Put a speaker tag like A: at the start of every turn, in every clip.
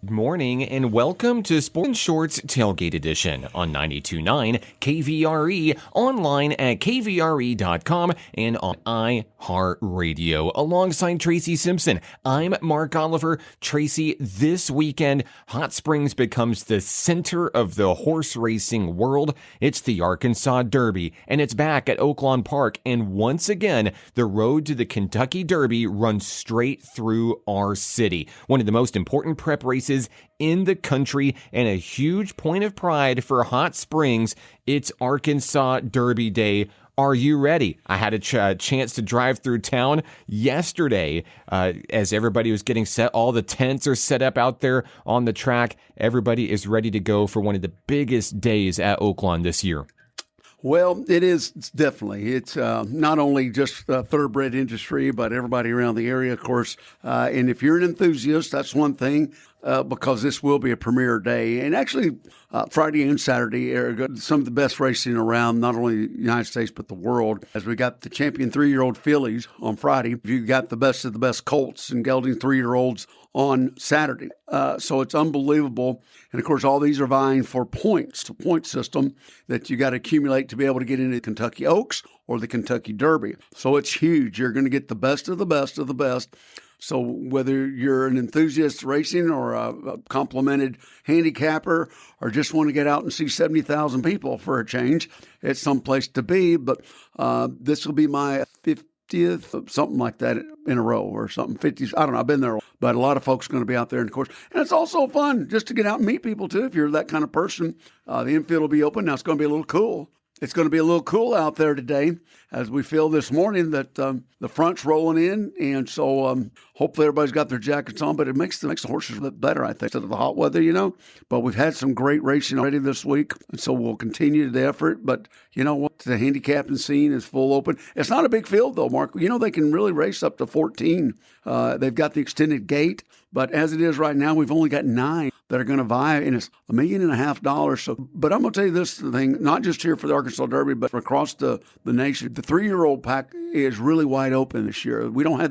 A: Good morning and welcome to Sports and Shorts Tailgate Edition on 92.9 KVRE, online at kvre.com and on iHeartRadio. Alongside Tracy Simpson, I'm Mark Oliver. Tracy, this weekend, Hot Springs becomes the center of the horse racing world. It's the Arkansas Derby, and it's back at Oaklawn Park. And once again, the road to the Kentucky Derby runs straight through our city. One of the most important prep races in the country and a huge point of pride for Hot Springs. It's Arkansas Derby Day. Are you ready? I had a chance to drive through town yesterday as everybody was getting set. All the tents are set up out there on the track. Everybody is ready to go for one of the biggest days at Oaklawn this year.
B: Well, it is definitely. It's not only just the thoroughbred industry, but everybody around the area, of course. And if you're an enthusiast, that's one thing, because this will be a premier day. And actually, Friday and Saturday are some of the best racing around, not only the United States, but the world. As we got the champion 3-year-old fillies on Friday, you got the best of the best colts and gelding 3-year-olds on Saturday. So it's unbelievable. And of course, all these are vying for points, a point system that you got to accumulate to be able to get into the Kentucky Oaks or the Kentucky Derby. So it's huge. You're going to get the best of the best of the best. So whether you're an enthusiast racing or a complimented handicapper or just want to get out and see 70,000 people for a change, it's someplace to be. But this will be my 50th, something like that in a row or something, 50s. I don't know. I've been there, but a lot of folks are going to be out there. And of course, and it's also fun just to get out and meet people too. If you're that kind of person, the infield will be open. Now it's going to be a little cool. It's going to be a little cool out there today as we feel this morning that the front's rolling in. And so hopefully everybody's got their jackets on, but it makes the horses look better, I think, instead of the hot weather, But we've had some great racing already this week, and so we'll continue the effort. But you know what? The handicapping scene is full open. It's not a big field, though, Mark. They can really race up to 14. They've got the extended gate, but as it is right now, we've only got 9 that are going to vie, and it's $1.5 million. So, but I'm going to tell you this thing, not just here for the Arkansas Derby, but across the nation. The 3-year-old pack is really wide open this year. We don't have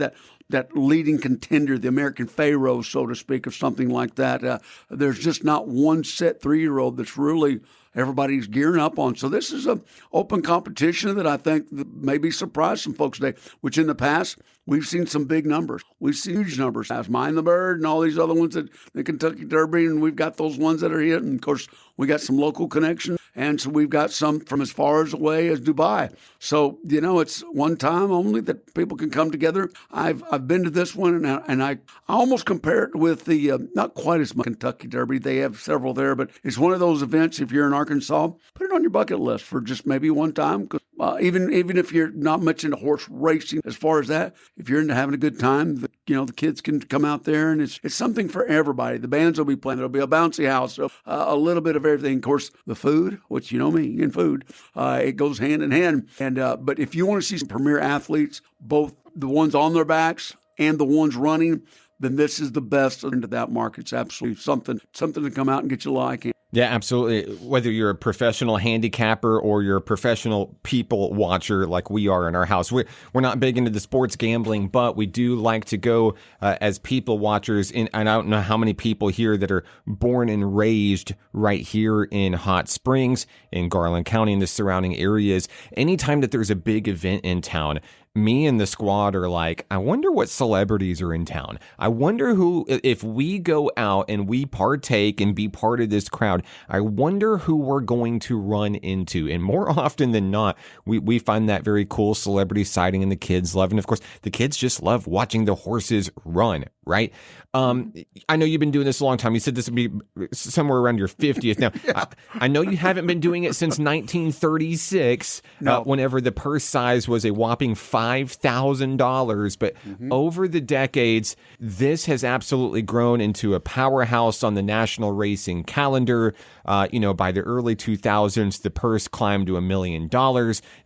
B: that leading contender, the American Pharaoh, so to speak, of something like that. There's just not one set 3-year-old that's really everybody's gearing up on. So this is an open competition that I think maybe surprised some folks today, which in the past, we've seen some big numbers. We've seen huge numbers. As Mind the Bird and all these other ones at the Kentucky Derby, and we've got those ones that are here. And, of course, we got some local connections, and so we've got some from as far away as Dubai. So, it's one time only that people can come together. I've been to this one, and I almost compare it with the, not quite as much Kentucky Derby. They have several there, but it's one of those events, if you're in Arkansas, put it on your bucket list for just maybe one time. Because even if you're not much into horse racing as far as that, if you're into having a good time, the kids can come out there, and it's something for everybody. The bands will be playing. There'll be a bouncy house, so a little bit of everything. Of course, the food, which you know me and food, it goes hand in hand. And but if you want to see some premier athletes, both the ones on their backs and the ones running, then this is the best into that market. It's absolutely something to come out and get you like.
A: Yeah, absolutely. Whether you're a professional handicapper or you're a professional people watcher like we are in our house, we're not big into the sports gambling, but we do like to go as people watchers. And I don't know how many people here that are born and raised right here in Hot Springs, in Garland County, and the surrounding areas. Anytime that there's a big event in town, me and the squad are like, I wonder what celebrities are in town. I wonder who, if we go out and we partake and be part of this crowd, I wonder who we're going to run into. And more often than not, we find that very cool celebrity sighting, and the kids love. And of course, the kids just love watching the horses run, right? I know you've been doing this a long time. You said this would be somewhere around your 50th. Now, yeah. I know you haven't been doing it since 1936, no. Whenever the purse size was a whopping $5,000. But over the decades, this has absolutely grown into a powerhouse on the national racing calendar. By the early 2000s, the purse climbed to $1 million.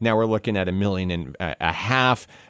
A: Now we're looking at $1.5 million.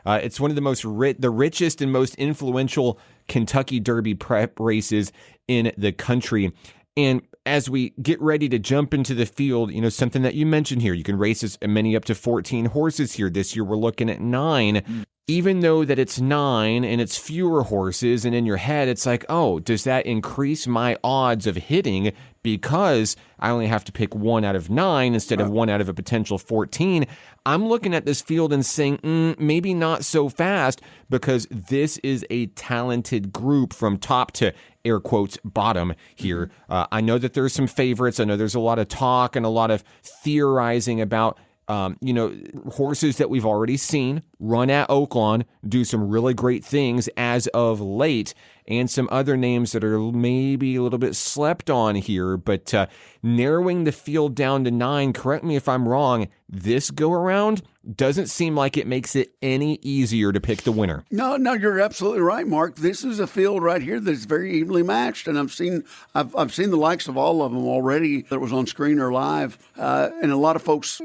A: It's one of the richest and most influential Kentucky Derby prep races in the country. And as we get ready to jump into the field, something that you mentioned here, you can race as many up to 14 horses here. This year, we're looking at 9. even though that it's 9 and it's fewer horses, and in your head it's like, oh, does that increase my odds of hitting because I only have to pick 1 out of 9 instead of 1 out of a potential 14? I'm looking at this field and saying, maybe not so fast, because this is a talented group from top to air quotes bottom here. I know that there's some favorites. I know there's a lot of talk and a lot of theorizing about horses that we've already seen run at Oaklawn, do some really great things as of late, and some other names that are maybe a little bit slept on here. But narrowing the field down to 9, correct me if I'm wrong, this go around doesn't seem like it makes it any easier to pick the winner.
B: No, you're absolutely right, Mark. This is a field right here that's very evenly matched, and I've seen the likes of all of them already that was on screen or live. And a lot of folks,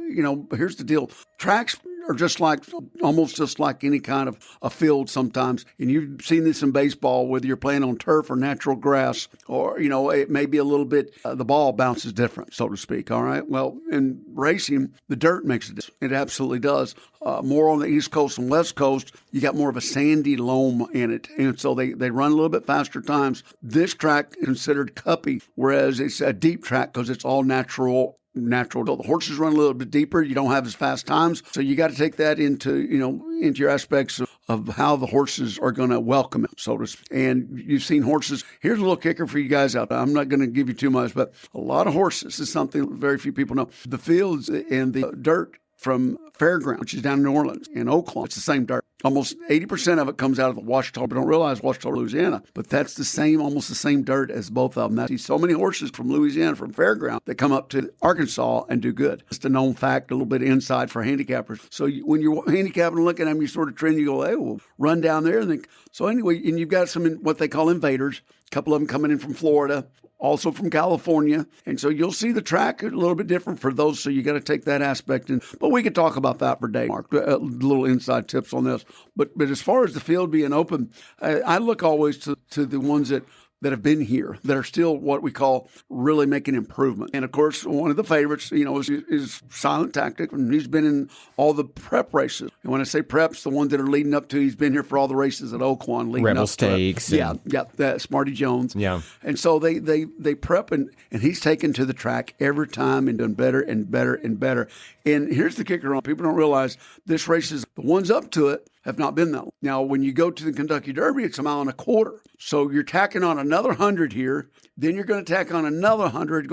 B: here's the deal: tracks are almost just like any kind of a field sometimes. And you've seen this in baseball, whether you're playing on turf or natural grass, or, it may be a little bit, the ball bounces different, so to speak. All right. Well, in racing, the dirt makes a difference. It absolutely does. More on the East Coast and West Coast, you got more of a sandy loam in it. And so they run a little bit faster times. This track is considered cuppy, whereas it's a deep track because it's all natural. The horses run a little bit deeper. You don't have as fast times. So you got to take that into your aspects of how the horses are going to welcome it, so to speak. And you've seen horses. Here's a little kicker for you guys out there. I'm not going to give you too much, but a lot of horses is something very few people know. The fields and the dirt from Fairground, which is down in New Orleans, in Oaklawn, it's the same dirt. Almost 80% of it comes out of the Ouachita. People don't realize Ouachita, Louisiana, but that's almost the same dirt as both of them. I see so many horses from Louisiana, from Fairground, that come up to Arkansas and do good. It's a known fact, a little bit of insight for handicappers. So when you're handicapping and looking at them, you sort of trend, you go, hey, we'll run down there. And think. So anyway, and you've got some what they call invaders, a couple of them coming in from Florida, also from California. And so you'll see the track a little bit different for those. So you got to take that aspect in. But we could talk about that for days, Mark. Little inside tips on this. But as far as the field being open, I look always to the ones that have been here, that are still what we call really making improvement. And of course, one of the favorites, is Silent Tactic, and he's been in all the prep races. And when I say preps, the ones that are leading up to, he's been here for all the races at Oaklawn, leading
A: Rebel
B: up
A: Stakes.
B: to that Smarty Jones.
A: Yeah.
B: And so they prep, and he's taken to the track every time and done better and better and better. And here's the kicker on people don't realize this race is the ones up to it have not been that long. Now, when you go to the Kentucky Derby, it's 1.25 miles. So you're tacking on another 100 here. Then you're going to tack on another 100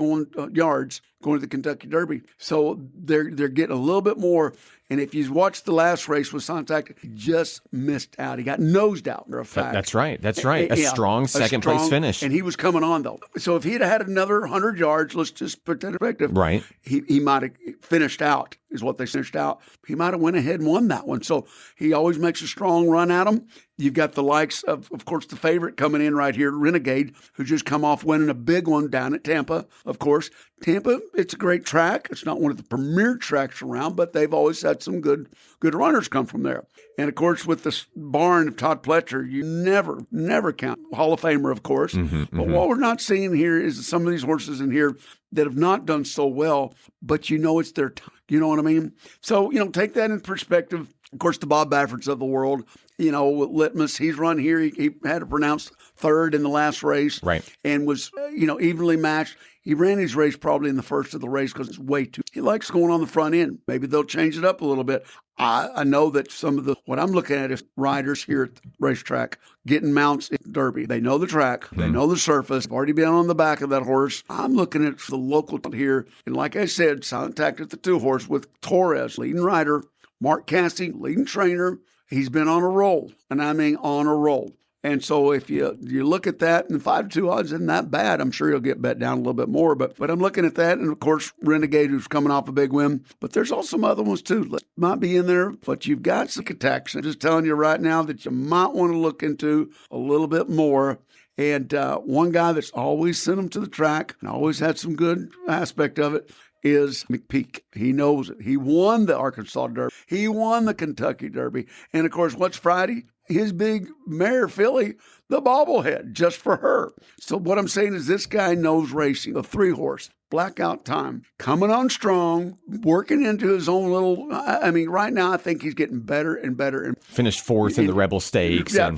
B: yards going to the Kentucky Derby. So they're getting a little bit more. And if you watch the last race with Silent Tactic, he just missed out. He got nosed out, for a fact.
A: That's right. A strong second-place finish.
B: And he was coming on, though. So if he'd had another 100 yards, let's just put that in perspective.
A: Right.
B: He might have finished out, is what they finished out. He might have went ahead and won that one. So he always makes a strong run at him. You've got the likes of course, the favorite coming in right here, Renegade, who just come off winning a big one down at Tampa, of course. Tampa, it's a great track. It's not one of the premier tracks around, but they've always had some good runners come from there. And, of course, with the barn of Todd Pletcher, you never count. Hall of Famer, of course. But what we're not seeing here is some of these horses in here that have not done so well, but it's their time. You know what I mean? So, take that in perspective. Of course, the Bob Bafferts of the world, Litmus, he's run here. He had a pronounced third in the last race.
A: Right.
B: And was, evenly matched. He ran his race probably in the first of the race because it's way too. He likes going on the front end. Maybe they'll change it up a little bit. I know that some of what I'm looking at is riders here at the racetrack getting mounts in Derby. They know the track. They know the surface. They've already been on the back of that horse. I'm looking at the local here. And like I said, Silent Tactic, the 2-horse with Torres, leading rider, Mark Cassidy, leading trainer. He's been on a roll, and I mean on a roll. And so if you look at that, and 5-2 odds isn't that bad. I'm sure he'll get bet down a little bit more. But I'm looking at that, and of course, Renegade, who's coming off a big win. But there's also some other ones too. Might be in there, but you've got some attacks. I'm just telling you right now that you might want to look into a little bit more. And one guy that's always sent him to the track and always had some good aspect of it is McPeak. He knows it. He won the Arkansas Derby. He won the Kentucky Derby. And, of course, what's Friday? his big mare filly the bobblehead just for her. So what I'm saying is this guy knows racing. A 3-horse, Blackout Time, coming on strong, working into his own little, I mean, right now I think he's getting better and better. And
A: finished 4th in the Rebel Stakes.
B: Yeah,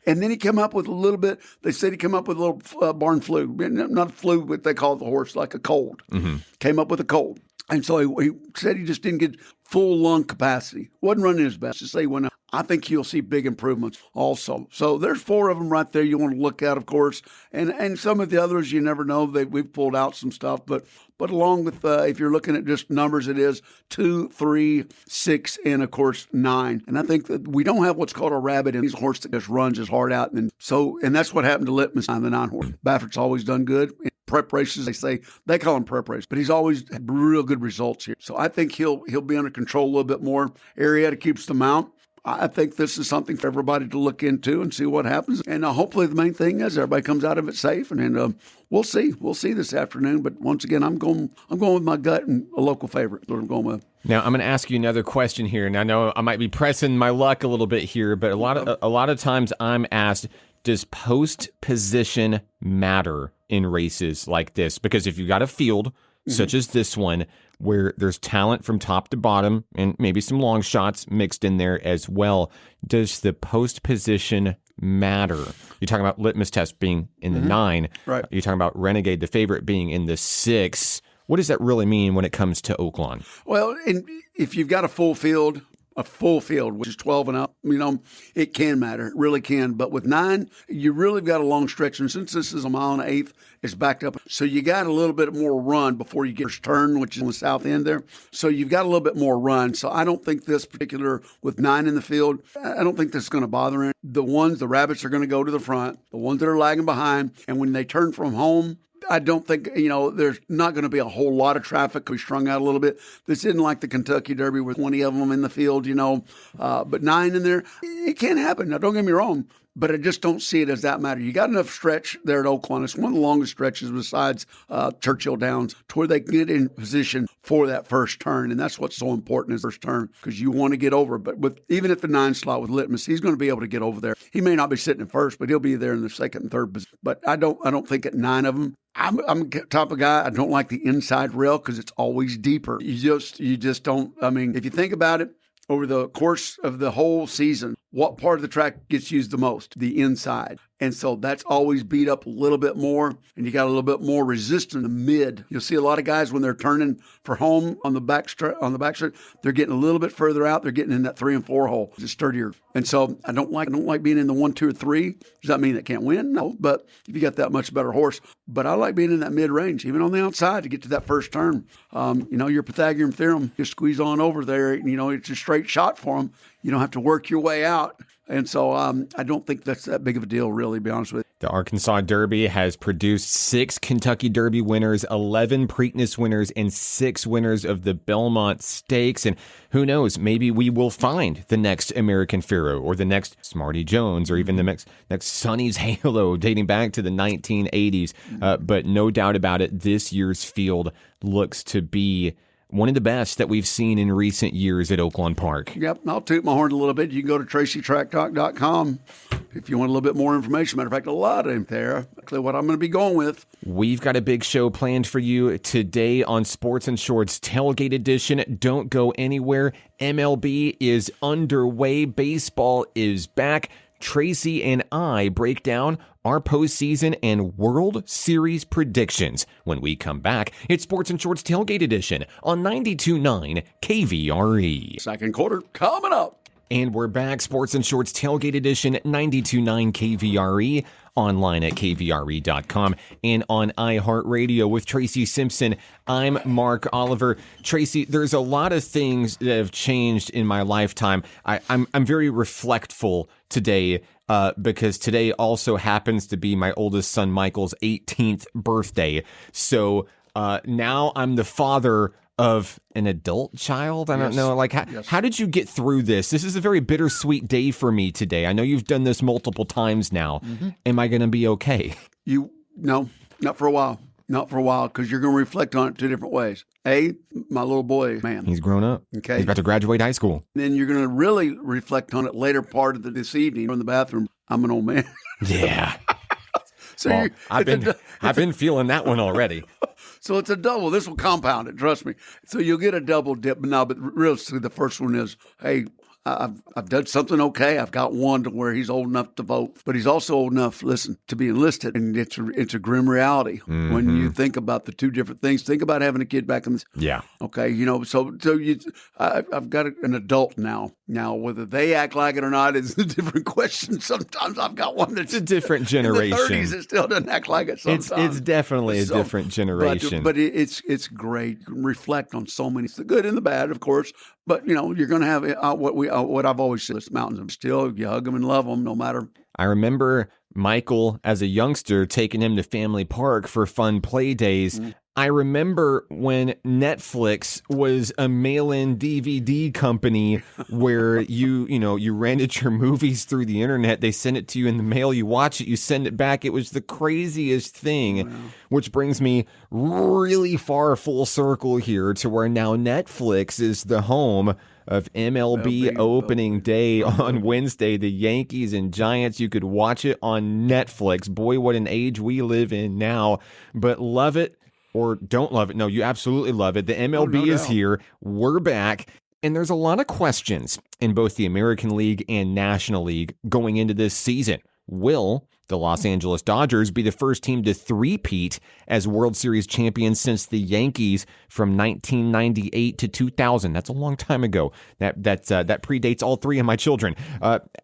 B: and then he came up with a little bit, they said he came up with a little barn flu. Not a flu, but they call the horse like a cold. Mm-hmm. Came up with a cold. And so he said he just didn't get full lung capacity. Wasn't running his best. Just say he went out. I think you'll see big improvements also. So there's 4 of them right there you want to look at, of course. And some of the others, you never know. We've pulled out some stuff. But along with, if you're looking at just numbers, it is 2, 3, 6, and, of course, 9. And I think that we don't have what's called a rabbit in these horse that just runs his heart out. And that's what happened to Litmus on the 9 horse. Baffert's always done good. Prep races, they call them prep races, but he's always had real good results here. So I think he'll be under control a little bit more. Arrieta keeps the mount. I think this is something for everybody to look into and see what happens. And hopefully the main thing is everybody comes out of it safe. And we'll see. We'll see this afternoon. But once again, I'm going with my gut and a local favorite. That's what I'm going with.
A: Now I'm going to ask you another question here, and I know I might be pressing my luck a little bit here, but a lot of times I'm asked, does post position matter in races like this? Because if you've got a field such as this one, where there's talent from top to bottom and maybe some long shots mixed in there as well, does the post position matter? You're talking about Litmus Test being in the 9.
B: Right.
A: You're talking about Renegade, the favorite, being in the 6. What does that really mean when it comes to Oaklawn?
B: Well, if you've got a full field, which is 12 and up, it can matter. It really can. But with 9, you really got a long stretch. And since this is a 1 1/8, it's backed up. So you got a little bit more run before you get your turn, which is on the south end there. So you've got a little bit more run. So I don't think this particular, with 9 in the field, I don't think this is going to bother him. The rabbits are going to go to the front, the ones that are lagging behind. And when they turn from home, I don't think, there's not going to be a whole lot of traffic. We strung out a little bit. This isn't like the Kentucky Derby with 20 of them in the field, but 9 in there. It can happen. Now, don't get me wrong, but I just don't see it as that matter. You got enough stretch there at Oaklawn. It's one of the longest stretches besides Churchill Downs to where they can get in position for that first turn. And that's what's so important is first turn, because you want to get over. But even at the 9 slot with Litmus, he's going to be able to get over there. He may not be sitting in first, but he'll be there in the second and third position. But I don't think at 9 of them. I'm a type of guy, I don't like the inside rail because it's always deeper. You just don't, if you think about it, over the course of the whole season, what part of the track gets used the most? The inside. And so that's always beat up a little bit more, and you got a little bit more resistance in the mid. You'll see a lot of guys when they're turning for home on the back stretch, they're getting a little bit further out. They're getting in that 3 and 4 hole. It's sturdier. And so I don't like being in the 1, 2, or 3. Does that mean they can't win? No. But if you got that much better horse, but I like being in that mid range, even on the outside to get to that first turn. Your Pythagorean theorem, just squeeze on over there. It's a straight shot for them. You don't have to work your way out. And so I don't think that's that big of a deal, really, to be honest with you.
A: The Arkansas Derby has produced 6 Kentucky Derby winners, 11 Preakness winners, and 6 winners of the Belmont Stakes. And who knows, maybe we will find the next American Pharoah or the next Smarty Jones or even the next Sonny's Halo dating back to the 1980s. But no doubt about it, this year's field looks to be one of the best that we've seen in recent years at Oaklawn Park.
B: Yep, I'll toot my horn a little bit. You can go to TracyTrackTalk.com if you want a little bit more information. Matter of fact, a lot of them there. Actually, what I'm going to be going with.
A: We've got a big show planned for you today on Sports and Shorts Tailgate Edition. Don't go anywhere. MLB is underway. Baseball is back. Tracy and I break down our postseason and World Series predictions. When we come back, it's Sports and Shorts Tailgate Edition on 92.9 KVRE.
B: Second quarter coming up.
A: And we're back, Sports and Shorts Tailgate Edition, 92.9 KVRE, online at kvre.com, and on iHeartRadio with Tracy Simpson. I'm Mark Oliver. Tracy, there's a lot of things that have changed in my lifetime. I'm very reflectful today because today also happens to be my oldest son Michael's 18th birthday. So now I'm the father of an adult child. I don't know. How did you get through this? This is a very bittersweet day for me today. I know you've done this multiple times now. Mm-hmm. Am I going to be okay?
B: No, not for a while. Not for a while, because you're going to reflect on it two different ways. A, my little boy, man.
A: He's grown up.
B: Okay.
A: He's about to graduate high school.
B: Then you're going to really reflect on it later part of this evening in the bathroom. I'm an old man.
A: Yeah.
B: So
A: well, I've been feeling that one already.
B: So it's a double. This will compound it, trust me. So you'll get a double dip. But realistically, the first one is, hey, I've done something okay. I've got one to where he's old enough to vote, but he's also old enough, listen, to be enlisted. And it's a grim reality when you think about the two different things. Think about having a kid back in this.
A: Yeah.
B: Okay. I've got an adult now. Now, whether they act like it or not is a different question. Sometimes I've got one that's
A: a different generation.
B: In the 30s, it still doesn't act like it sometimes.
A: It's definitely a different generation.
B: But it's great. Reflect on so many, the good and the bad, of course. But, you're going to have what I've always said, mountains of still, you hug them and love them no matter.
A: I remember Michael, as a youngster, taking him to Family Park for fun play days. I remember when Netflix was a mail-in DVD company where you rented your movies through the internet. They send it to you in the mail. You watch it. You send it back. It was the craziest thing, which brings me really far full circle here to where now Netflix is the home of MLB opening day on Wednesday. The Yankees and Giants. You could watch it on Netflix. Boy, what an age we live in now. But love it or don't love it. No, you absolutely love it. The MLB is here. We're back. And there's a lot of questions in both the American League and National League going into this season. Will the Los Angeles Dodgers be the first team to three-peat as World Series champions since the Yankees from 1998 to 2000? That's a long time ago. That predates all three of my children.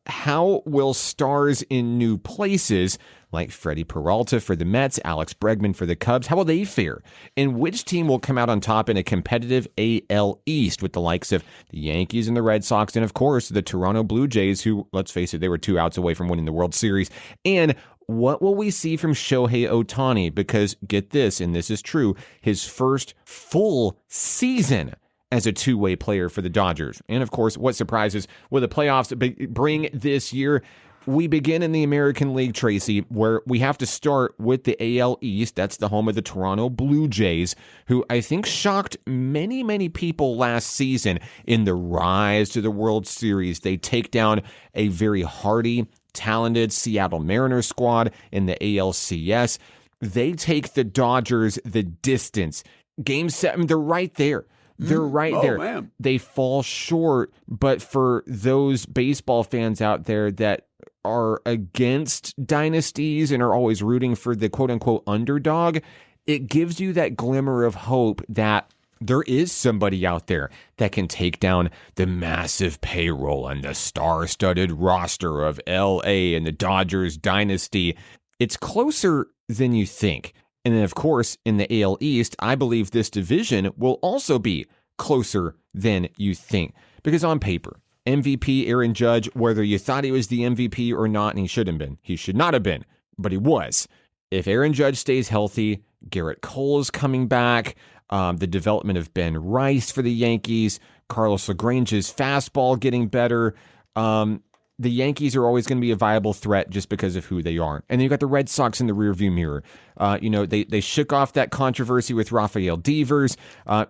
A: How will stars in new places like Freddie Peralta for the Mets, Alex Bregman for the Cubs, how will they fare? And which team will come out on top in a competitive AL East with the likes of the Yankees and the Red Sox and, of course, the Toronto Blue Jays, who, let's face it, they were 2 outs away from winning the World Series? And what will we see from Shohei Ohtani? Because, get this, and this is true, his first full season as a two-way player for the Dodgers. And, of course, what surprises will the playoffs bring this year? We begin in the American League, Tracy, where we have to start with the AL East. That's the home of the Toronto Blue Jays, who I think shocked many, many people last season in the rise to the World Series. They take down a very hardy, talented Seattle Mariners squad in the ALCS. They take the Dodgers the distance. Game 7, they're right there. They're right there. Man. They fall short, but for those baseball fans out there that are against dynasties and are always rooting for the quote-unquote underdog, it gives you that glimmer of hope that there is somebody out there that can take down the massive payroll and the star-studded roster of LA and the Dodgers dynasty. It's closer than you think. And then, of course, in the AL East, I believe this division will also be closer than you think. Because on paper, MVP Aaron Judge, whether you thought he was the MVP or not, and he shouldn't have been. He should not have been, but he was. If Aaron Judge stays healthy, Garrett Cole is coming back, the development of Ben Rice for the Yankees, Carlos LaGrange's fastball getting better, the Yankees are always going to be a viable threat just because of who they are. And then you got the Red Sox in the rearview mirror. They shook off that controversy with Rafael Devers.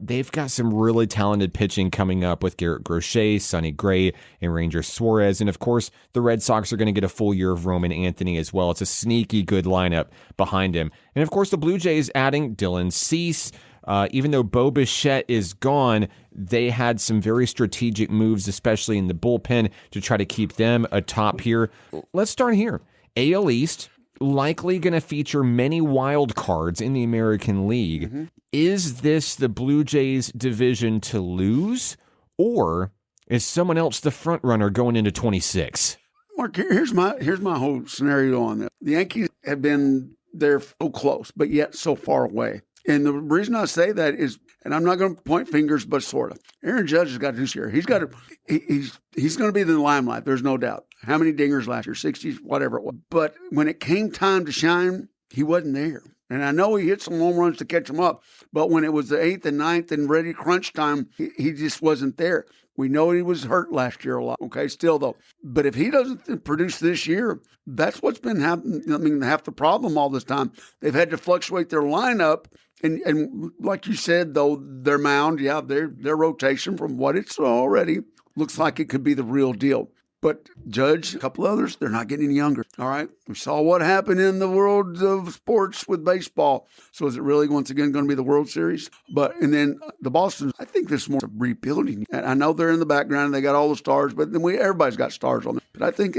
A: They've got some really talented pitching coming up with Garrett Crochet, Sonny Gray, and Ranger Suarez. And of course, the Red Sox are going to get a full year of Roman Anthony as well. It's a sneaky good lineup behind him. And of course, the Blue Jays adding Dylan Cease. Even though Bo Bichette is gone, they had some very strategic moves, especially in the bullpen, to try to keep them atop here. Let's start here. AL East, likely going to feature many wild cards in the American League. Mm-hmm. Is this the Blue Jays division to lose, or is someone else the front runner going into 26?
B: Mark, here's my whole scenario on this. The Yankees have been there so close, but yet so far away. And the reason I say that is, and I'm not going to point fingers, but sort of, Aaron Judge has got to do this year. He's going to be in the limelight. There's no doubt. How many dingers last year? 60s, whatever it was. But when it came time to shine, he wasn't there. And I know he hit some home runs to catch them up, but when it was the 8th and 9th and ready crunch time, he just wasn't there. We know he was hurt last year a lot. Okay, still though. But if he doesn't produce this year, that's what's been happening. I mean, half the problem all this time. They've had to fluctuate their lineup. And like you said, though, their mound, their rotation from what it's already looks like it could be the real deal. But Judge, a couple others, they're not getting any younger. All right. We saw what happened in the world of sports with baseball. So is it really once again going to be the World Series? And then the Boston, I think this is more rebuilding. And I know they're in the background and they got all the stars, but then everybody's got stars on them. But I think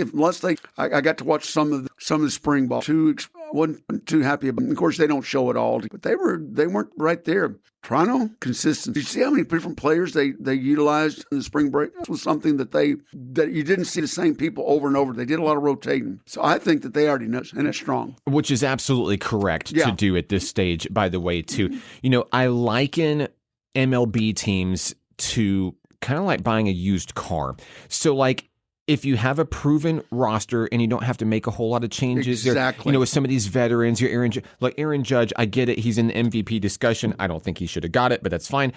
B: I got to watch some of the spring ball. Wasn't too happy about it. Of course, they don't show it all, but they weren't right there. Toronto, consistent. Did you see how many different players they utilized in the spring break? This was something that you didn't see the same people over and over. They did a lot of rotating. So I think that they already know, and it's strong.
A: Which is absolutely correct to do at this stage, by the way, too. I liken MLB teams to kind of like buying a used car. So like, if you have a proven roster and you don't have to make a whole lot of changes,
B: exactly.
A: With some of these veterans, Aaron Judge, I get it. He's in the MVP discussion. I don't think he should have got it, but that's fine.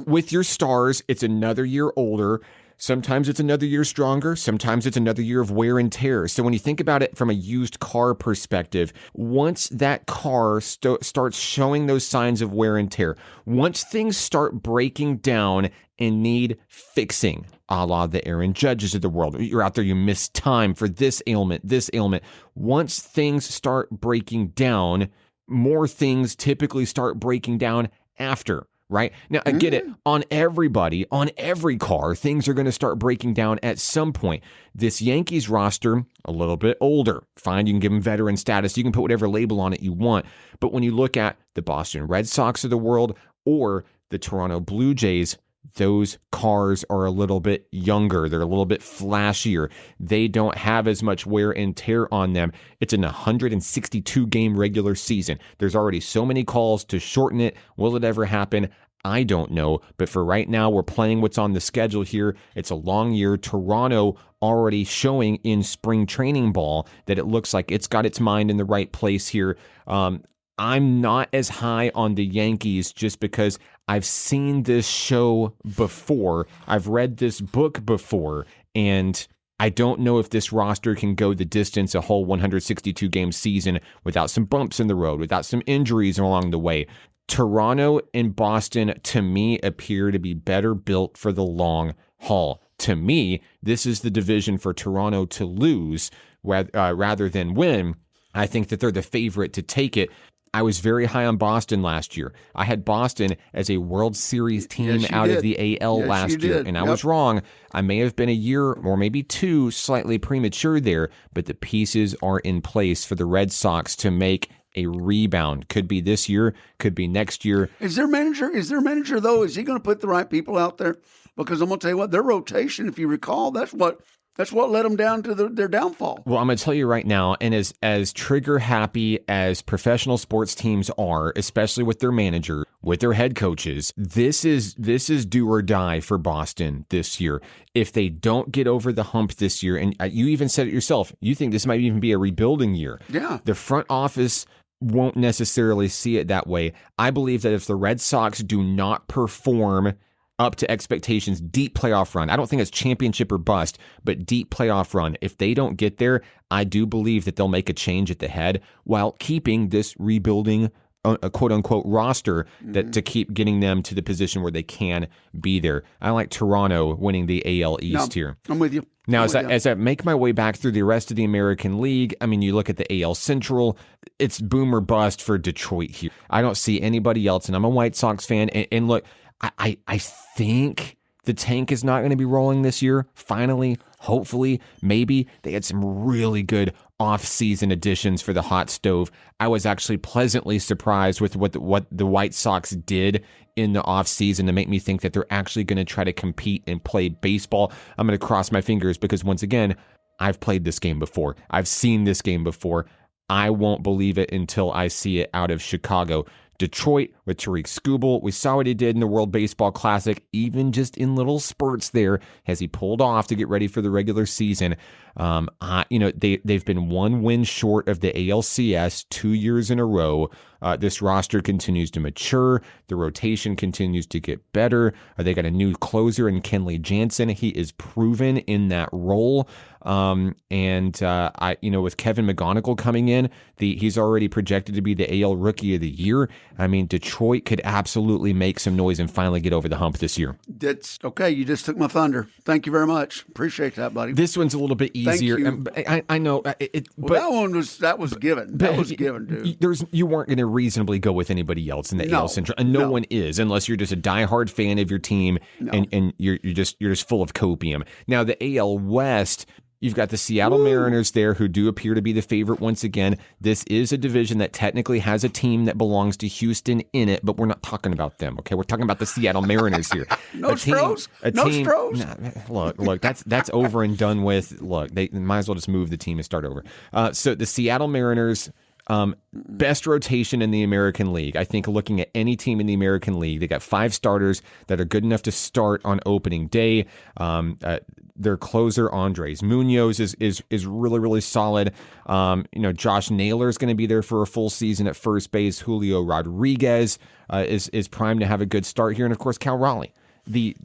A: With your stars, it's another year older. Sometimes it's another year stronger. Sometimes it's another year of wear and tear. So when you think about it from a used car perspective, once that car starts showing those signs of wear and tear, once things start breaking down and need fixing, a la the Aaron Judges of the world, you're out there, you miss time for this ailment. Once things start breaking down, more things typically start breaking down after. Right? Now, I get it. On every car, things are going to start breaking down at some point. This Yankees roster, a little bit older. Fine, you can give them veteran status. You can put whatever label on it you want. But when you look at the Boston Red Sox of the world or the Toronto Blue Jays, those cars are a little bit younger. They're a little bit flashier. They don't have as much wear and tear on them. It's an 162-game regular season. There's already so many calls to shorten it. Will it ever happen? I don't know. But for right now, we're playing what's on the schedule here. It's a long year. Toronto already showing in spring training ball that it looks like it's got its mind in the right place here. I'm not as high on the Yankees just because I've seen this show before. I've read this book before, and I don't know if this roster can go the distance a whole 162-game season without some bumps in the road, without some injuries along the way. Toronto and Boston, to me, appear to be better built for the long haul. To me, this is the division for Toronto to lose rather than win. I think that they're the favorite to take it. I was very high on Boston last year. I had Boston as a World Series team out of the AL last year, and I was wrong. I may have been a year or maybe two slightly premature there, but the pieces are in place for the Red Sox to make a rebound. Could be this year, could be next year.
B: Is their manager though? Is he going to put the right people out there? Because I'm going to tell you what, their rotation, if you recall, that's what led them down to their downfall.
A: Well, I'm going to tell you right now, and as trigger happy as professional sports teams are, especially with their manager, with their head coaches, this is do or die for Boston this year. If they don't get over the hump this year, and you even said it yourself, you think this might even be a rebuilding year.
B: Yeah.
A: The front office won't necessarily see it that way. I believe that if the Red Sox do not perform up to expectations, deep playoff run. I don't think it's championship or bust, but deep playoff run. If they don't get there, I do believe that they'll make a change at the head while keeping this rebuilding a quote-unquote roster that to keep getting them to the position where they can be there. I like Toronto winning the AL East here.
B: I'm with you.
A: Now, as I make my way back through the rest of the American League, I mean, you look at the AL Central, it's boom or bust for Detroit here. I don't see anybody else, and I'm a White Sox fan, and look, I think the tank is not going to be rolling this year. Finally, hopefully, maybe. They had some really good off-season additions for the hot stove. I was actually pleasantly surprised with what the White Sox did in the off-season to make me think that they're actually going to try to compete and play baseball. I'm going to cross my fingers because, once again, I've played this game before. I've seen this game before. I won't believe it until I see it out of Chicago. Detroit with Tariq Skubal. We saw what he did in the World Baseball Classic, even just in little spurts there as he pulled off to get ready for the regular season. They've been 1 win short of the ALCS 2 years in a row. This roster continues to mature. The rotation continues to get better. They got a new closer in Kenley Jansen. He is proven in that role. With Kevin McGonigal coming in, he's already projected to be the AL Rookie of the Year. I mean, Detroit could absolutely make some noise and finally get over the hump this year.
B: That's okay. You just took my thunder. Thank you very much. Appreciate that, buddy.
A: This one's a little bit easier. I know,
B: that was given. That was given, dude.
A: You weren't going to reasonably go with anybody else in the AL Central, and no one is, unless you're just a diehard fan of your team and you're just full of copium. Now the AL West. You've got the Seattle Mariners there who do appear to be the favorite once again. This is a division that technically has a team that belongs to Houston in it, but we're not talking about them, okay? We're talking about the Seattle Mariners here.
B: No Stros.
A: Look, that's over and done with. Look, they might as well just move the team and start over. So the Seattle Mariners, best rotation in the American League. I think looking at any team in the American League, they got 5 starters that are good enough to start on opening day. Their closer, Andres Munoz, is really, really solid. Josh Naylor is going to be there for a full season at first base. Julio Rodriguez is primed to have a good start here. And, of course, Cal Raleigh. The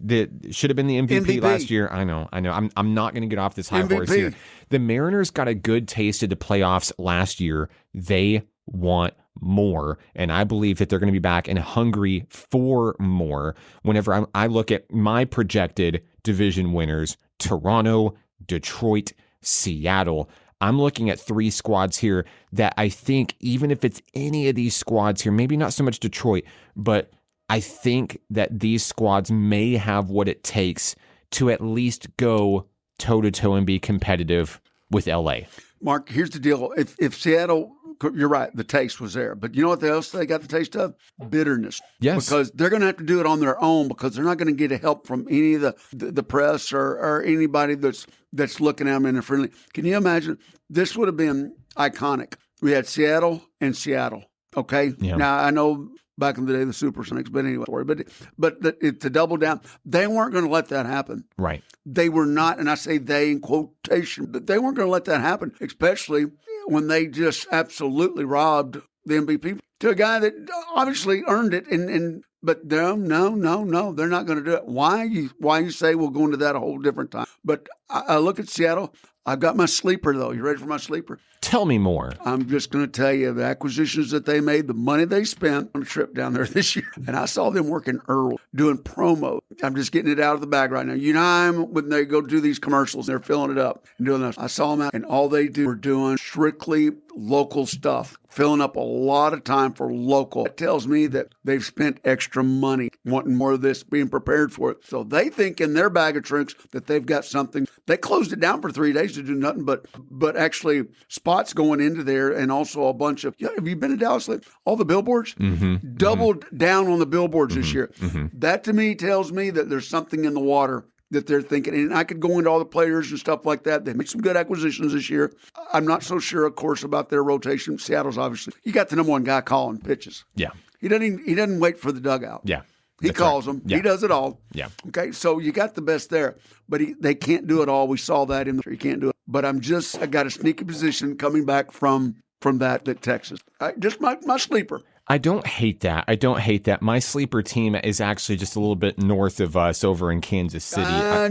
A: should have been the MVP last year. I know. I'm not going to get off this high horse here. The Mariners got a good taste of the playoffs last year. They want more, and I believe that they're going to be back and hungry for more. Whenever I look at my projected division winners, Toronto, Detroit, Seattle, I'm looking at 3 squads here that I think, even if it's any of these squads here, maybe not so much Detroit, but I think that these squads may have what it takes to at least go toe-to-toe and be competitive with LA.
B: Mark, here's the deal. If Seattle, you're right, the taste was there. But you know what else they got the taste of? Bitterness.
A: Yes.
B: Because they're going to have to do it on their own, because they're not going to get help from any of the press or anybody that's looking at them in a friendly. Can you imagine? This would have been iconic. We had Seattle and Seattle. Okay?
A: Yeah.
B: Now, I know back in the day, the Supersonics, but anyway, to double down, they weren't going to let that happen.
A: Right.
B: They were not, and I say they in quotation, but they weren't going to let that happen, especially when they just absolutely robbed the MVP to a guy that obviously earned it. But no, they're not going to do it. Why you say we'll go into that a whole different time. But I look at Seattle. I've got my sleeper, though. You ready for my sleeper?
A: Tell me more.
B: I'm just going to tell you the acquisitions that they made, the money they spent on a trip down there this year. And I saw them working early, doing promo. I'm just getting it out of the bag right now. You know, when they go do these commercials, they're filling it up and doing this. I saw them out, and all they do are doing strictly local stuff, filling up a lot of time for local. It tells me that they've spent extra money wanting more of this, being prepared for it. So they think in their bag of tricks that they've got something. They closed it down for 3 days to do nothing but actually spots going into there, and also a bunch of, have you been to Dallas? All the billboards?
A: Mm-hmm.
B: Doubled down on the billboards this year.
A: Mm-hmm.
B: That to me tells me that there's something in the water that they're thinking. And I could go into all the players and stuff like that. They made some good acquisitions this year. I'm not so sure, of course, about their rotation. Seattle's obviously, you got the number one guy calling pitches.
A: Yeah.
B: He doesn't wait for the dugout.
A: Yeah.
B: He calls them. Yeah. He does it all.
A: Yeah.
B: Okay, so you got the best there, but they can't do it all. We saw that in the. You can't do it. But I got a sneaky position coming back from that Texas. Just my sleeper.
A: I don't hate that. My sleeper team is actually just a little bit north of us over in Kansas City.
B: I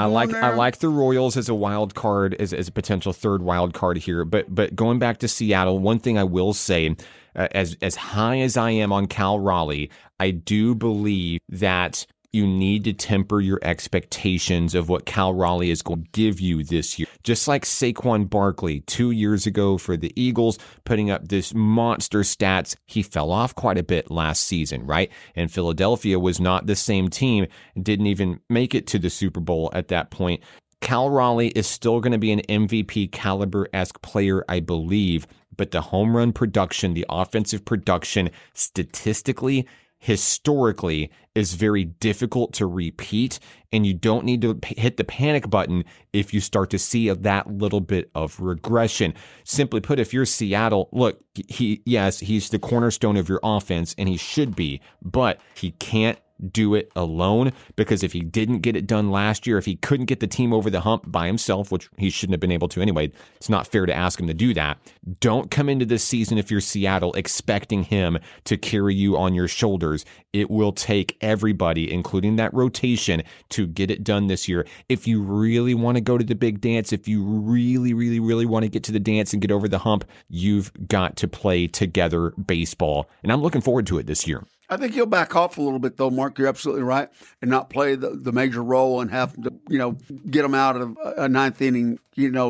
A: like the Royals as a wild card, as a potential third wild card here. But going back to Seattle, one thing I will say, as high as I am on Cal Raleigh, I do believe that you need to temper your expectations of what Cal Raleigh is going to give you this year. Just like Saquon Barkley 2 years ago for the Eagles, putting up this monster stats, he fell off quite a bit last season, right? And Philadelphia was not the same team, didn't even make it to the Super Bowl at that point. Cal Raleigh is still going to be an MVP caliber-esque player, I believe, but the home run production, the offensive production, statistically, historically is very difficult to repeat, and you don't need to hit the panic button if you start to see that little bit of regression. Simply put, if you're Seattle, look, he's the cornerstone of your offense, and he should be, but he can't do it alone, because if he didn't get it done last year, if he couldn't get the team over the hump by himself, which he shouldn't have been able to anyway, it's not fair to ask him to do that. Don't come into this season, if you're Seattle, expecting him to carry you on your shoulders. It will take everybody, including that rotation, to get it done this year. If you really want to go to the big dance, if you really, really, really want to get to the dance and get over the hump, you've got to play together baseball. And I'm looking forward to it this year.
B: I think he'll back off a little bit, though, Mark. You're absolutely right, and not play the major role and have to, get him out of a ninth inning,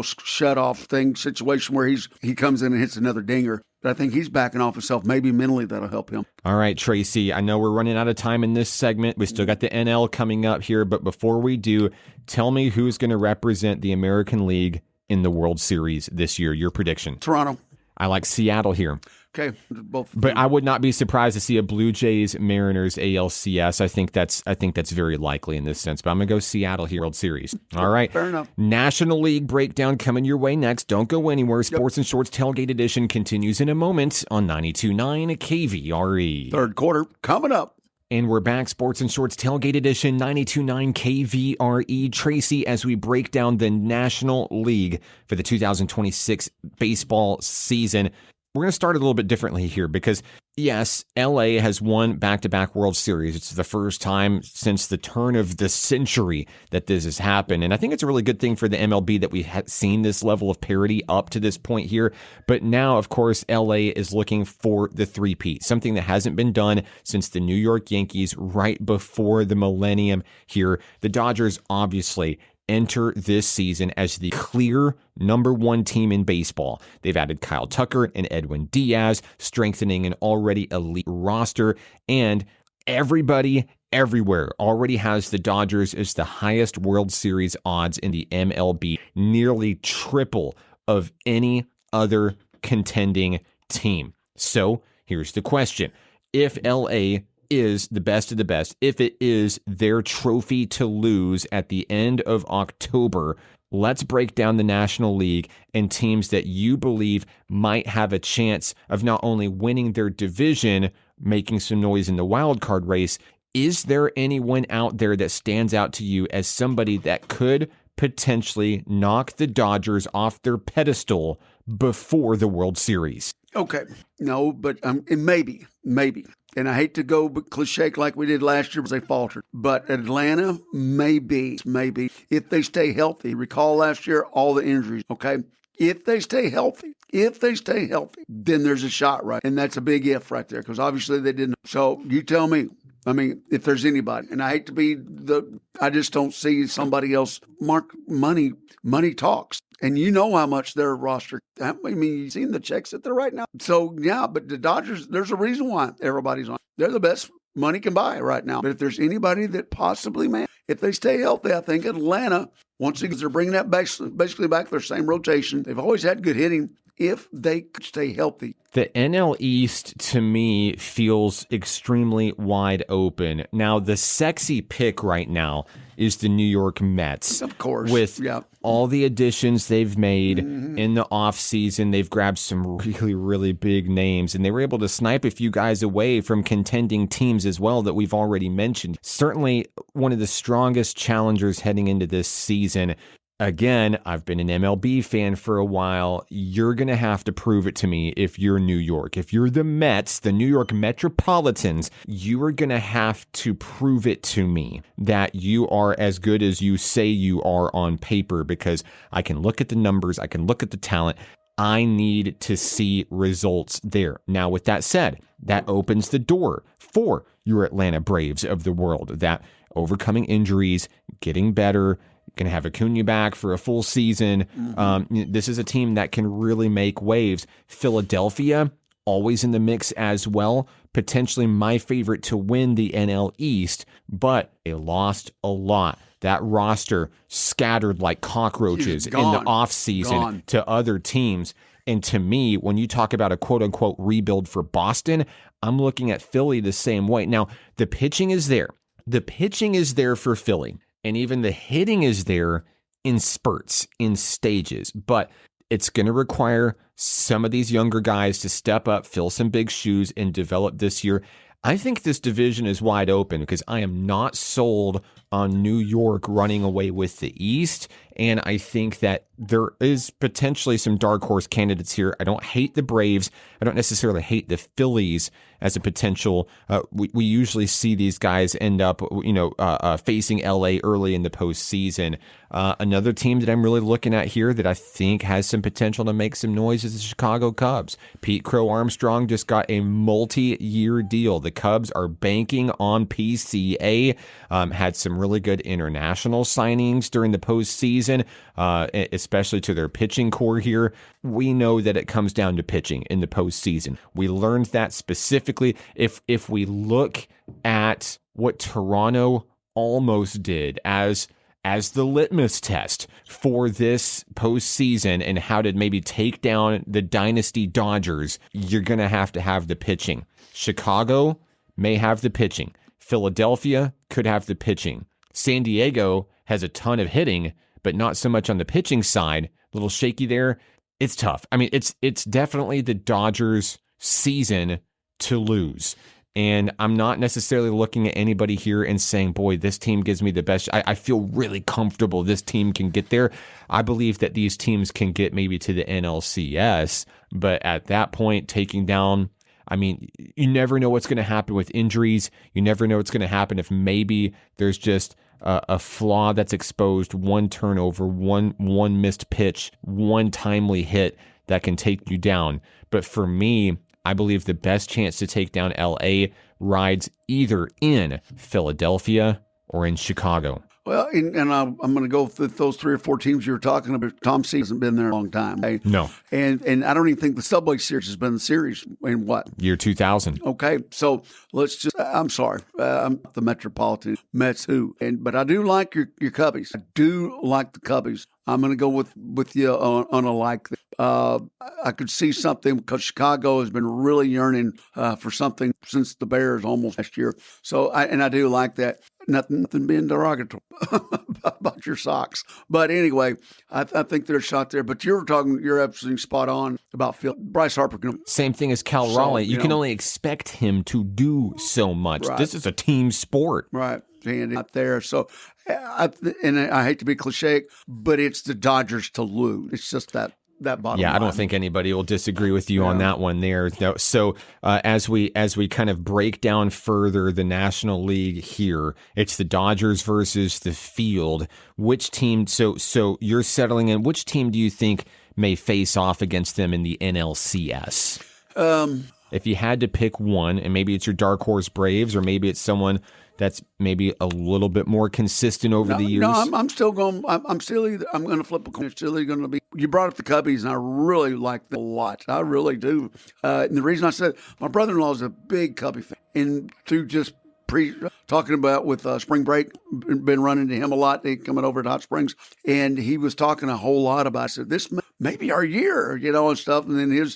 B: shut off situation where he comes in and hits another dinger. But I think he's backing off himself. Maybe mentally that'll help him.
A: All right, Tracy, I know we're running out of time in this segment. We still got the NL coming up here, but before we do, tell me who's going to represent the American League in the World Series this year. Your prediction?
B: Toronto.
A: I like Seattle here.
B: Okay, both.
A: But I would not be surprised to see a Blue Jays Mariners ALCS. I think that's very likely in this sense. But I'm gonna go Seattle here, World Series. All right,
B: fair enough.
A: National League breakdown coming your way next. Don't go anywhere. Sports and Shorts Tailgate Edition continues in a moment on 92.9 KVRE.
B: Third quarter coming up.
A: And we're back, Sports and Shorts Tailgate Edition, 92.9 KVRE. Tracy, as we break down the National League for the 2026 baseball season, we're going to start a little bit differently here because, yes, LA has won back-to-back World Series. It's the first time since the turn of the century that this has happened. And I think it's a really good thing for the MLB that we've seen this level of parity up to this point here. But now, of course, LA is looking for the three-peat, something that hasn't been done since the New York Yankees right before the millennium here. The Dodgers, obviously, enter this season as the clear number one team in baseball. They've added Kyle Tucker and Edwin Diaz, strengthening an already elite roster, and everybody everywhere already has the Dodgers as the highest World Series odds in the MLB, nearly triple of any other contending team. So here's the question. If LA is the best of the best, if it is their trophy to lose at the end of October, let's break down the National League and teams that you believe might have a chance of not only winning their division, making some noise in the wild card race. Is there anyone out there that stands out to you as somebody that could potentially knock the Dodgers off their pedestal before the World Series?
B: Okay. No, but maybe. And I hate to go cliche like we did last year because they faltered. But Atlanta, maybe. If they stay healthy. Recall last year, all the injuries, okay? If they stay healthy, then there's a shot, right? And that's a big if right there because obviously they didn't. So you tell me. I mean, if there's anybody, and I hate to be I just don't see somebody else. Mark, money talks. And you know how much their roster, I mean, you've seen the checks that they're right now. So, yeah, but the Dodgers, there's a reason why everybody's on. They're the best money can buy right now. But if there's anybody that possibly, if they stay healthy, I think Atlanta, once again, they're bringing that basically back their same rotation. They've always had good hitting. If they could stay healthy.
A: The NL East, to me, feels extremely wide open. Now, the sexy pick right now is the New York Mets.
B: Of course.
A: With all the additions they've made in the offseason, they've grabbed some really, really big names, and they were able to snipe a few guys away from contending teams as well that we've already mentioned. Certainly one of the strongest challengers heading into this season. Again, I've been an MLB fan for a while. You're going to have to prove it to me if you're New York. If you're the Mets, the New York Metropolitans, you are going to have to prove it to me that you are as good as you say you are on paper, because I can look at the numbers, I can look at the talent. I need to see results there. Now, with that said, that opens the door for your Atlanta Braves of the world, that overcoming injuries, getting better, going to have Acuna back for a full season. This is a team that can really make waves. Philadelphia, always in the mix as well. Potentially my favorite to win the NL East, but they lost a lot. That roster scattered like cockroaches in the offseason to other teams. And to me, when you talk about a quote unquote rebuild for Boston, I'm looking at Philly the same way. Now, the pitching is there. The pitching is there for Philly, and even the hitting is there in spurts, in stages. But it's going to require some of these younger guys to step up, fill some big shoes, and develop this year. I think this division is wide open because I am not sold on New York running away with the East. And I think that there is potentially some dark horse candidates here. I don't hate the Braves. I don't necessarily hate the Phillies as a potential. We usually see these guys end up, facing LA early in the postseason. Another team that I'm really looking at here that I think has some potential to make some noise is the Chicago Cubs. Pete Crow Armstrong just got a multi-year deal. The Cubs are banking on PCA. Had some really good international signings during the postseason, especially to their pitching core here. We know that it comes down to pitching in the postseason. We learned that specifically. If we look at what Toronto almost did as the litmus test for this postseason and how to maybe take down the dynasty Dodgers, you're going to have the pitching. Chicago may have the pitching. Philadelphia could have the pitching. San Diego has a ton of hitting, but not so much on the pitching side. A little shaky there. It's tough. I mean, it's definitely the Dodgers' season to lose. And I'm not necessarily looking at anybody here and saying, boy, this team gives me the best. I feel really comfortable this team can get there. I believe that these teams can get maybe to the NLCS, but at that point, taking down, I mean, you never know what's going to happen with injuries. You never know what's going to happen if maybe there's just a flaw that's exposed, one turnover, one missed pitch, one timely hit that can take you down. But for me, I believe the best chance to take down LA rides either in Philadelphia or in Chicago.
B: Well, and I'm going to go with those 3 or 4 teams you were talking about. Tom C hasn't been there a long time. Right?
A: No.
B: And I don't even think the Subway Series has been the series in what?
A: Year 2000.
B: Okay. So let's just, I'm sorry. I'm the Metropolitan Mets but I do like your Cubbies. I do like the Cubbies. I'm going to go with you on a like. I could see something because Chicago has been really yearning for something since the Bears almost last year. So I do like that. Nothing being derogatory about your Sox. But anyway, I think there's a shot there. But you're absolutely spot on about Phil. Bryce Harper.
A: Same thing as Cal Raleigh. You can only expect him to do so much. Right. This is a team sport.
B: Right. And out there. So, I hate to be cliche, but it's the Dodgers to lose. It's just that bottom line.
A: I don't think anybody will disagree with you on that one there. So as we kind of break down further the National League here, it's the Dodgers versus the field. Which team? So you're settling in. Which team do you think may face off against them in the NLCS? If you had to pick one, and maybe it's your dark horse Braves, or maybe it's someone that's maybe a little bit more consistent over the years.
B: No, I'm still going. I'm going to flip a coin. It's still going to be. You brought up the Cubbies, and I really like them a lot. I really do. And the reason I said my brother-in-law is a big Cubby fan, and through just talking about with spring break, been running to him a lot. They coming over to Hot Springs, and he was talking a whole lot about. I said, "This may be our year," and stuff. And then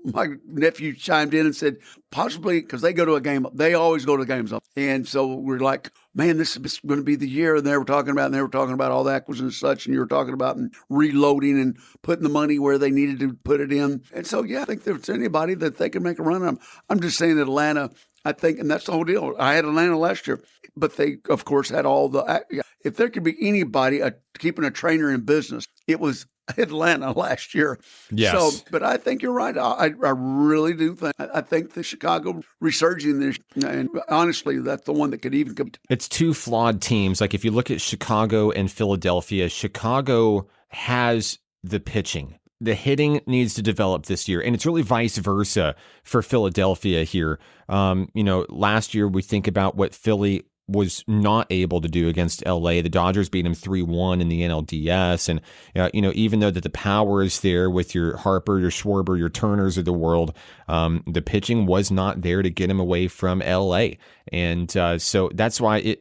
B: my nephew chimed in and said, "Possibly," because they go to a game. They always go to games up, and so we're like, "Man, this is going to be the year." And they were talking about all the acquisitions and such, and you were talking about reloading and putting the money where they needed to put it in. And so, I think there's anybody that they can make a run on. I'm just saying that Atlanta. I think, and that's the whole deal. I had Atlanta last year, but they, of course, had all the. If there could be anybody keeping a trainer in business, it was Atlanta last year.
A: Yes.
B: So, but I think you're right. I really do think. I think the Chicago resurging this, and honestly, that's the one that could even come.
A: It's two flawed teams. Like if you look at Chicago and Philadelphia, Chicago has the pitching. The hitting needs to develop this year, and it's really vice versa for Philadelphia here. Last year we think about what Philly was not able to do against LA. The Dodgers beat them 3-1 in the NLDS, and even though that the power is there with your Harper, your Schwarber, your Turners of the world, the pitching was not there to get him away from LA, and so that's why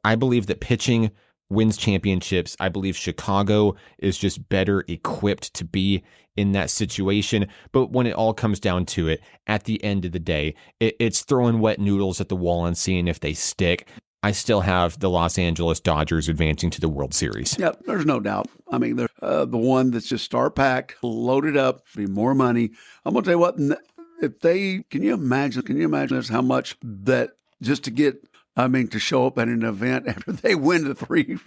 A: I believe that pitching wins championships. I believe Chicago is just better equipped to be in that situation. But when it all comes down to it, at the end of the day, it's throwing wet noodles at the wall and seeing if they stick. I still have the Los Angeles Dodgers advancing to the World Series.
B: Yep, there's no doubt. I mean, they're the one that's just star-packed, loaded up, be more money. I'm going to tell you what, if they, can you imagine this, how much that just to get, to show up at an event after they win it 3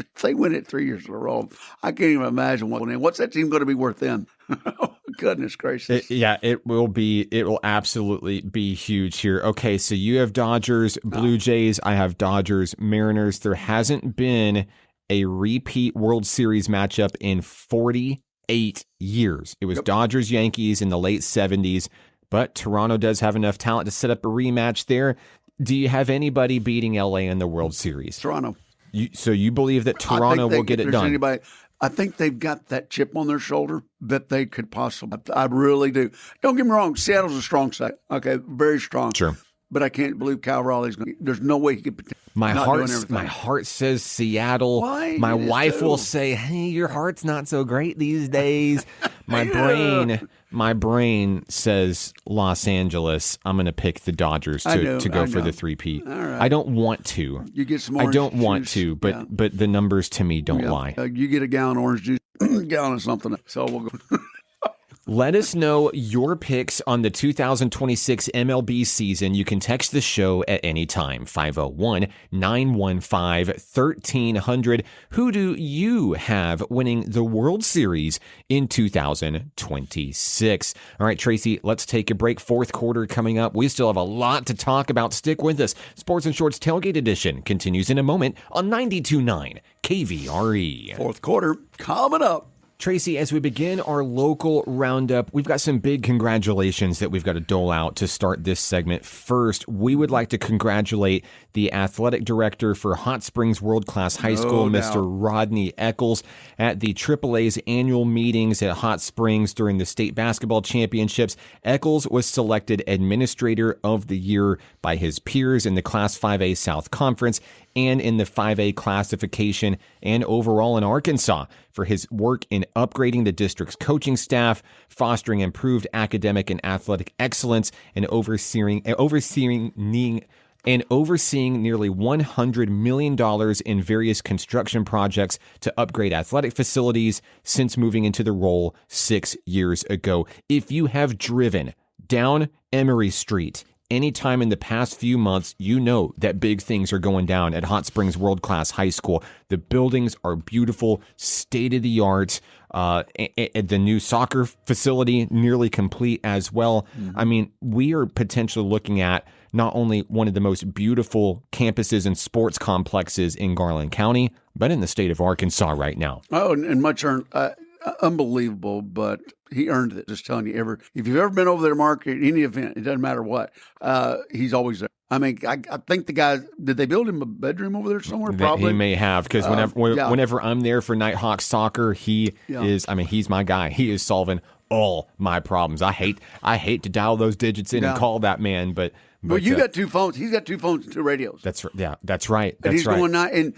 B: years in a row. I can't even imagine what's that team going to be worth then? Oh, goodness gracious.
A: It will absolutely be huge here. Okay, so you have Dodgers, Blue Jays. I have Dodgers, Mariners. There hasn't been a repeat World Series matchup in 48 years. It was Dodgers, Yankees in the late 70s, but Toronto does have enough talent to set up a rematch there. Do you have anybody beating LA in the World Series?
B: Toronto.
A: So you believe that Toronto will get it done?
B: I think they've got that chip on their shoulder that they could possibly. I really do. Don't get me wrong. Seattle's a strong side. Okay, very strong.
A: Sure.
B: But I can't believe Kyle Raleigh's going to. There's no way he could.
A: My heart says Seattle.
B: Why?
A: My wife will say, "Hey, your heart's not so great these days." My brain says Los Angeles. I'm going to pick the Dodgers to go for the three-peat.
B: Right.
A: I don't want to.
B: You get some orange
A: I don't
B: juice.
A: want to, but the numbers to me don't lie.
B: You get a gallon of orange juice, a gallon of something. So we'll go.
A: Let us know your picks on the 2026 MLB season. You can text the show at any time, 501-915-1300. Who do you have winning the World Series in 2026? All right, Tracy, let's take a break. Fourth quarter coming up. We still have a lot to talk about. Stick with us. Sports and Shorts Tailgate Edition continues in a moment on 92.9 KVRE.
B: Fourth quarter coming up.
A: Tracy, as we begin our local roundup, we've got some big congratulations that we've got to dole out to start this segment. First, we would like to congratulate the athletic director for Hot Springs World Class High School, Mr. Rodney Eccles, at the AAA's annual meetings at Hot Springs during the state basketball championships. Eccles was selected Administrator of the Year by his peers in the Class 5A South Conference and in the 5A classification and overall in Arkansas for his work in upgrading the district's coaching staff, fostering improved academic and athletic excellence, and overseeing nearly $100 million in various construction projects to upgrade athletic facilities since moving into the role 6 years ago. If you have driven down Emory Street anytime in the past few months, you know that big things are going down at Hot Springs World Class High School. The buildings are beautiful, state-of-the-art. The new soccer facility nearly complete as well. Mm-hmm. I mean, we are potentially looking at not only one of the most beautiful campuses and sports complexes in Garland County, but in the state of Arkansas right now.
B: Oh, and much earned. Unbelievable, but he earned it. Just telling you, if you've ever been over there, Mark, at any event, it doesn't matter what, he's always there. I mean, I think the guy, did they build him a bedroom over there somewhere? Probably.
A: He may have, because whenever I'm there for Nighthawk soccer, he's my guy. He is solving all my problems. I hate to dial those digits in and call that man, but
B: you got two phones. He's got two phones and two radios.
A: That's right.
B: And he's going night. And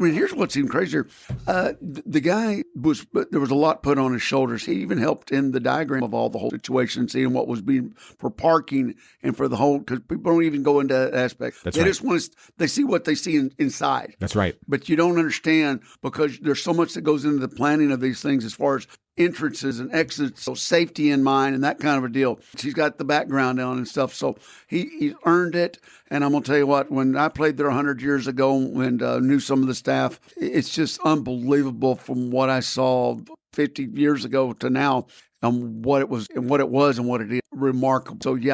B: here's what's even crazier. The guy there was a lot put on his shoulders. He even helped in the diagram of all the whole situation, seeing what was being for parking and for the whole, because people don't even go into that aspect. They just want to, they see what they see inside.
A: That's right.
B: But you don't understand, because there's so much that goes into the planning of these things as far as entrances and exits, so safety in mind and that kind of a deal. She's got the background on and stuff, so he earned it. And I'm going to tell you what, when I played there 100 years ago and knew some of the staff, it's just unbelievable from what I saw 50 years ago to now. What it was and what it is. Remarkable. So, he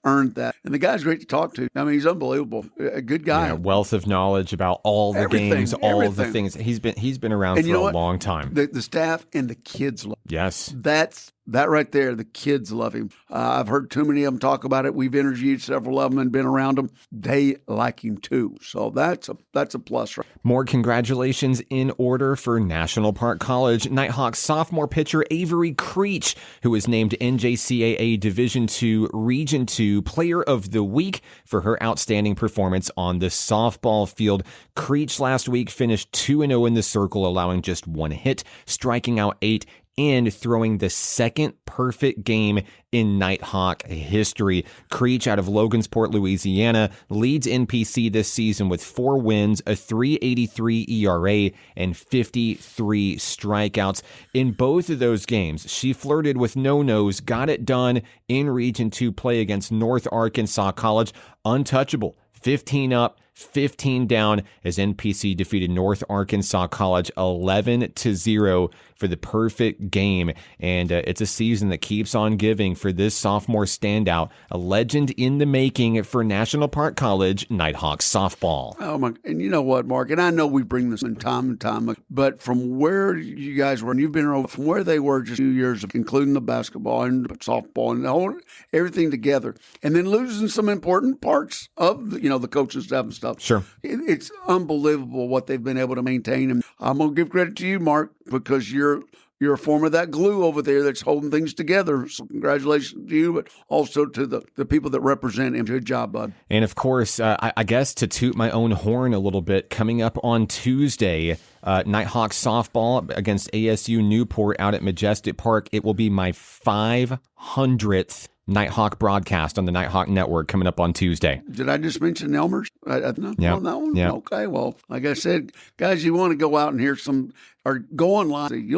B: earned that. And the guy's great to talk to. I mean, he's unbelievable. A good guy.
A: Yeah, wealth of knowledge about all the games, all of the things. He's been around for a long time.
B: The staff and the kids.
A: Yes.
B: That's that right there, the kids love him. I've heard too many of them talk about it. We've interviewed several of them and been around them. They like him too. So that's a plus. Right?
A: More congratulations in order for National Park College Nighthawks sophomore pitcher Avery Creech, who was named NJCAA Division II Region II Player of the Week for her outstanding performance on the softball field. Creech last week finished 2-0 in the circle, allowing just one hit, striking out 8, and throwing the second perfect game in Nighthawk history. Creech out of Logansport, Louisiana, leads NPC this season with 4 wins, a 3.83 ERA, and 53 strikeouts. In both of those games, she flirted with no-nos, got it done in Region 2 play against North Arkansas College. Untouchable, 15 up, 15 down as NPC defeated North Arkansas College 11-0 for the perfect game. And it's a season that keeps on giving for this sophomore standout, a legend in the making for National Park College Nighthawks softball.
B: Oh my! And you know what, Mark? And I know we bring this in time and time, but from where you guys were, and you've been around, from where they were just 2 years ago, including the basketball and softball and the whole, everything together, and then losing some important parts of the coaching staff and stuff.
A: Sure.
B: It's unbelievable what they've been able to maintain. And I'm going to give credit to you, Mark, because you're a form of that glue over there that's holding things together. So congratulations to you, but also to the people that represent him. Good job, bud.
A: And of course, I guess to toot my own horn a little bit, coming up on Tuesday, Nighthawks softball against ASU Newport out at Majestic Park. It will be my 500th Nighthawk broadcast on the Nighthawk Network coming up on Tuesday.
B: Did I just mention Elmer's?
A: Yeah.
B: On that one?
A: Yeah.
B: Okay, well, like I said, guys, you want to go out and hear some, or go online,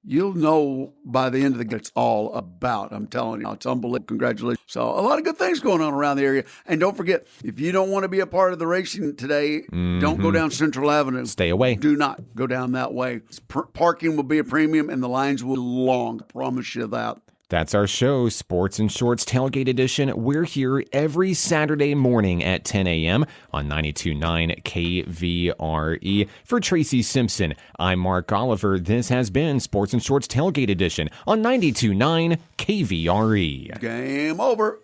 B: you'll know by the end of the game it's all about. I'm telling you, it's unbelievable. Congratulations. So a lot of good things going on around the area. And don't forget, if you don't want to be a part of the racing today, don't go down Central Avenue.
A: Stay away.
B: Do not go down that way. Parking will be a premium and the lines will be long. I promise you that.
A: That's our show, Sports and Shorts Tailgate Edition. We're here every Saturday morning at 10 a.m. on 92.9 KVRE. For Tracy Simpson, I'm Mark Oliver. This has been Sports and Shorts Tailgate Edition on 92.9 KVRE.
B: Game over.